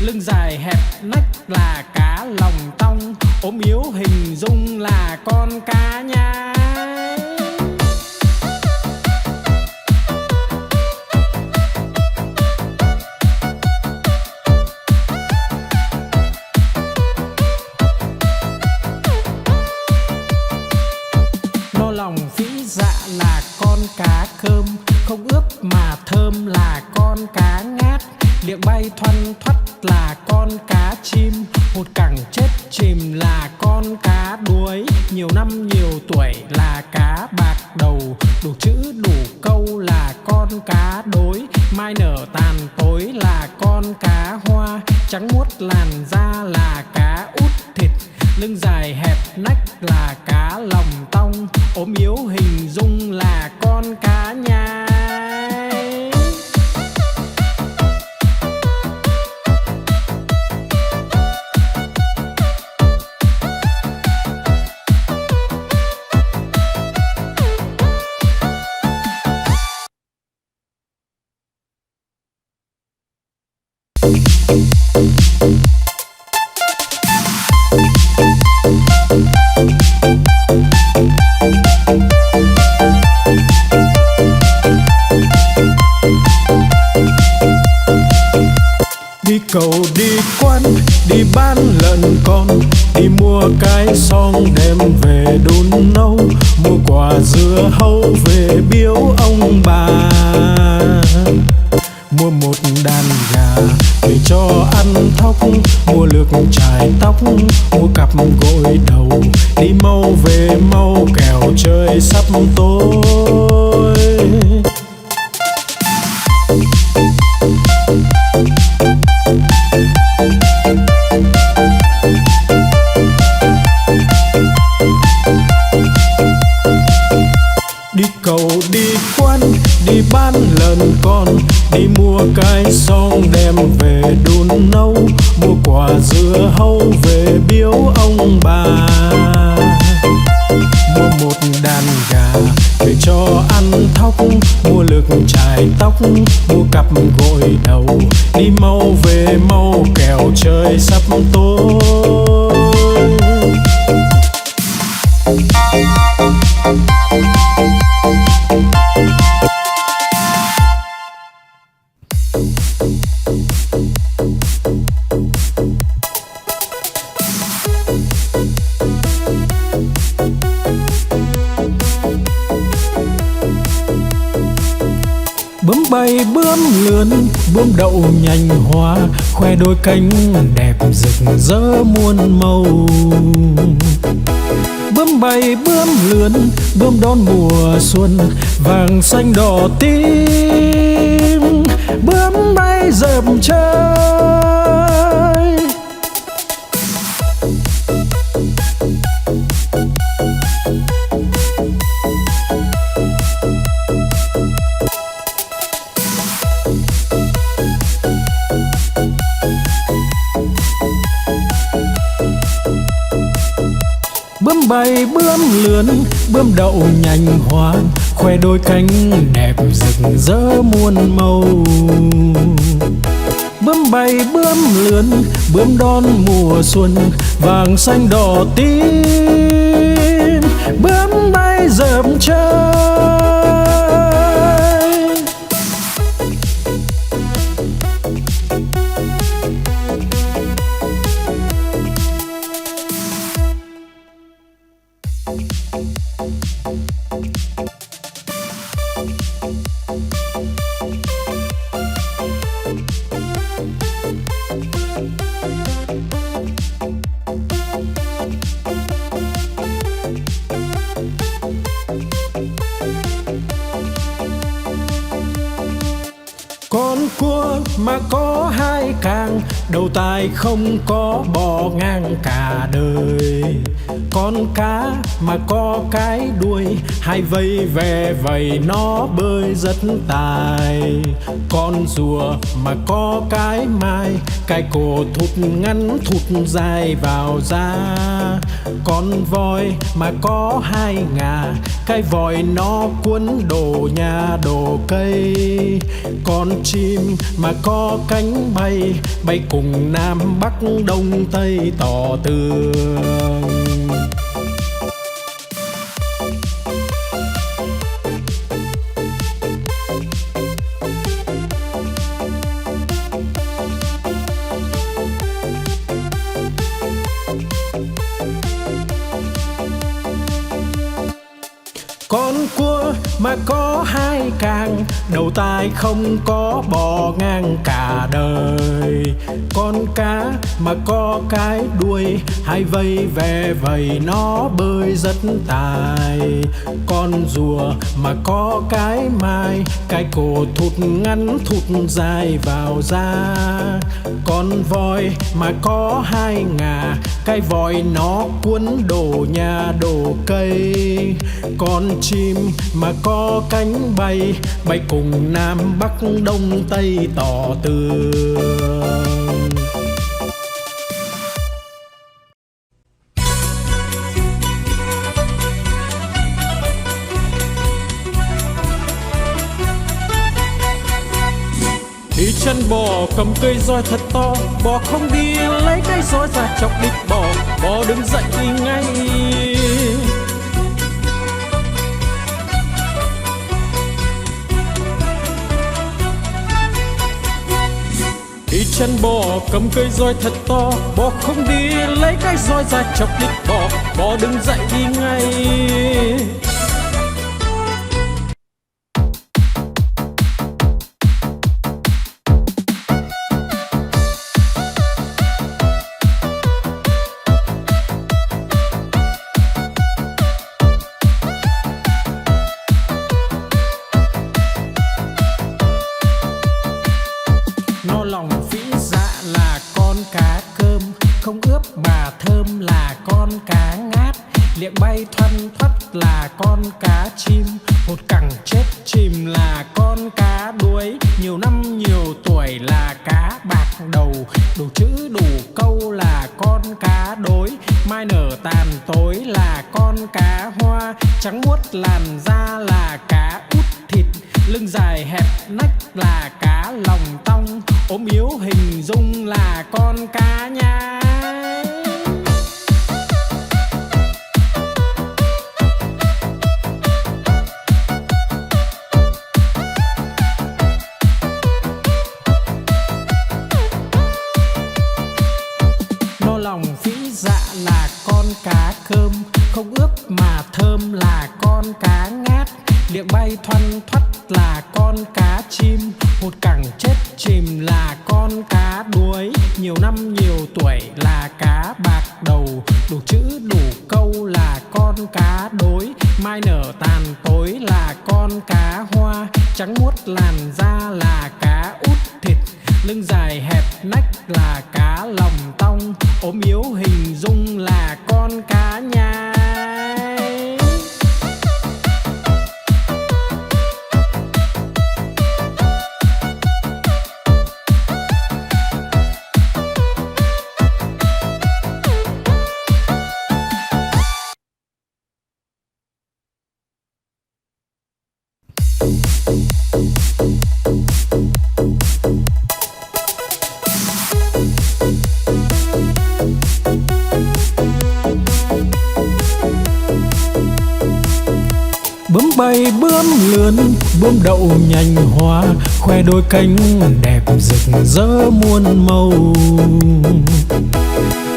lưng dài hẹp nách là cá lòng tong, ốm yếu hình dung là con cá nhái. No lòng phĩ dạ là con cá cơm, không ướp mà thơm là con cá ngát. Miệng bay thoăn thoắt là con cá chim, hụt cẳng chết chìm là con cá đuối. Nhiều năm nhiều tuổi là cá bạc đầu, đủ chữ đủ câu là con cá đối. Mai nở tàn tối là con cá hoa, trắng muốt làn da là cá út thịt. Lưng dài hẹp nách là cá lòng tong, ốm yếu hình dung là con cá nhái. Đi cầu đi quán, đi bán lợn con, đi mua cái xong đem về đun nấu, mua quả dưa hấu về biếu ông bà, mua một đàn gà về cho ăn thóc, mua lược chải tóc, mua cặp gội đầu, đi mau về mau kẻo trời sắp tối. Đi cầu đi quán, đi bán lợn con, đi mua cái xong đem về đun nấu, mua quả dưa hấu về biếu ông bà, mua một đàn gà về cho ăn thóc, mua lược chải tóc, mua cặp gội đầu, đi mau về mau kẻo trời sắp tối. Bướm bay bướm lượn, bướm đậu nhành hoa, khoe đôi cánh đẹp rực rỡ muôn màu. Bướm bay bướm lượn, bướm đón mùa xuân, vàng xanh đỏ tím, bướm bay dợp trời. Bướm bay bướm lượn, bướm đậu nhành hoa, khoe đôi cánh đẹp rực rỡ muôn màu. Bướm bay bướm lượn, bướm đón mùa xuân, vàng xanh đỏ tím, bướm bay dợp trời. Con cua mà có hai càng, đầu tai không có bò ngang cả đời. Con cá mà có cái đuôi hai vây ve vầy nó bơi rất tài. Con rùa mà có cái mai, cái cổ thụt ngắn thụt dài vào da. Con voi mà có hai ngà, cái vòi nó cuốn đồ nhà đồ cây. Con chim mà có cánh bay, bay cùng Nam Bắc Đông Tây tỏ tường. Con cua mà có hai càng, đầu tai không có bò ngang cả đời. Con cá mà có cái đuôi hai vây ve vầy nó bơi rất tài. Con rùa mà có cái mai, cái cổ thụt ngắn thụt dài vào da. Con voi mà có hai ngà, cái vòi nó cuốn đồ nhà đồ cây. Con chim mà có cánh bay, bay cùng Nam Bắc Đông Tây tỏ tường. Đi chân bò cầm cây roi thật to, bò không đi lấy cái roi ra chọc đít bò, bò đứng dậy đi ngay. Đi chân bò cầm cây roi thật to, bò không đi lấy cái roi ra chọc đít bò, bò đứng dậy đi ngay. No lòng phĩ dạ là con cá cơm, không ướp mà thơm là con cá ngát. Liệng bay thoăn thoắt là con cá chim, hột cẳng chết chìm là con cá đuối. Nhiều năm nhiều tuổi là cá bạc đầu, đủ chữ đủ câu là con cá đối. Mai nở tàn tối là con cá hoa, trắng muốt làn da là cá út thịt. Lưng dài hẹp nách là cá lòng tong, ốm yếu hình dung là con cá nhái. No lòng phĩ dạ là con cá cơm, không ướp mà thơm là con cá ngát. Liệng bay thoăn thoắt là con cá chim, hột cẳng chết chìm là con cá đuối. Nhiều năm nhiều tuổi là cá bạc đầu, đủ chữ đủ câu là con cá đối. Mai nở tàn tối là con cá hoa, trắng muốt làn da là cá út thịt. Lưng dài hẹp nách là cá lòng tong, ốm yếu hình dung là con cá nhái. Bướm bay bướm lượn, bướm đậu nhành hoa, khoe đôi cánh đẹp rực rỡ muôn màu.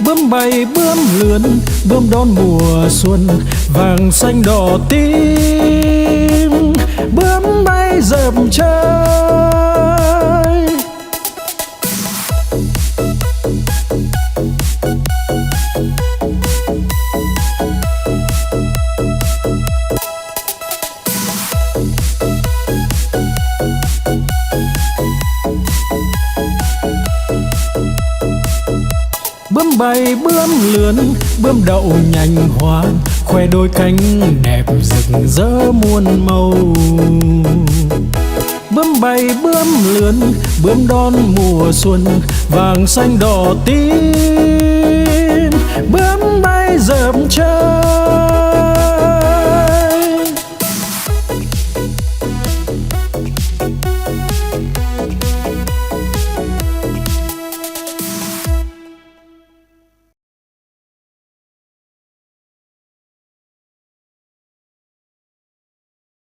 Bướm bay bướm lượn, bướm đón mùa xuân, vàng xanh đỏ tím. Bướm bay dợp trời, Bướm bay bướm lượn, bướm đậu nhành hoa, khoe đôi cánh đẹp rực rỡ muôn màu. Bướm bay bướm lượn, bướm đón mùa xuân vàng xanh đỏ tím. Bướm bay rợp trời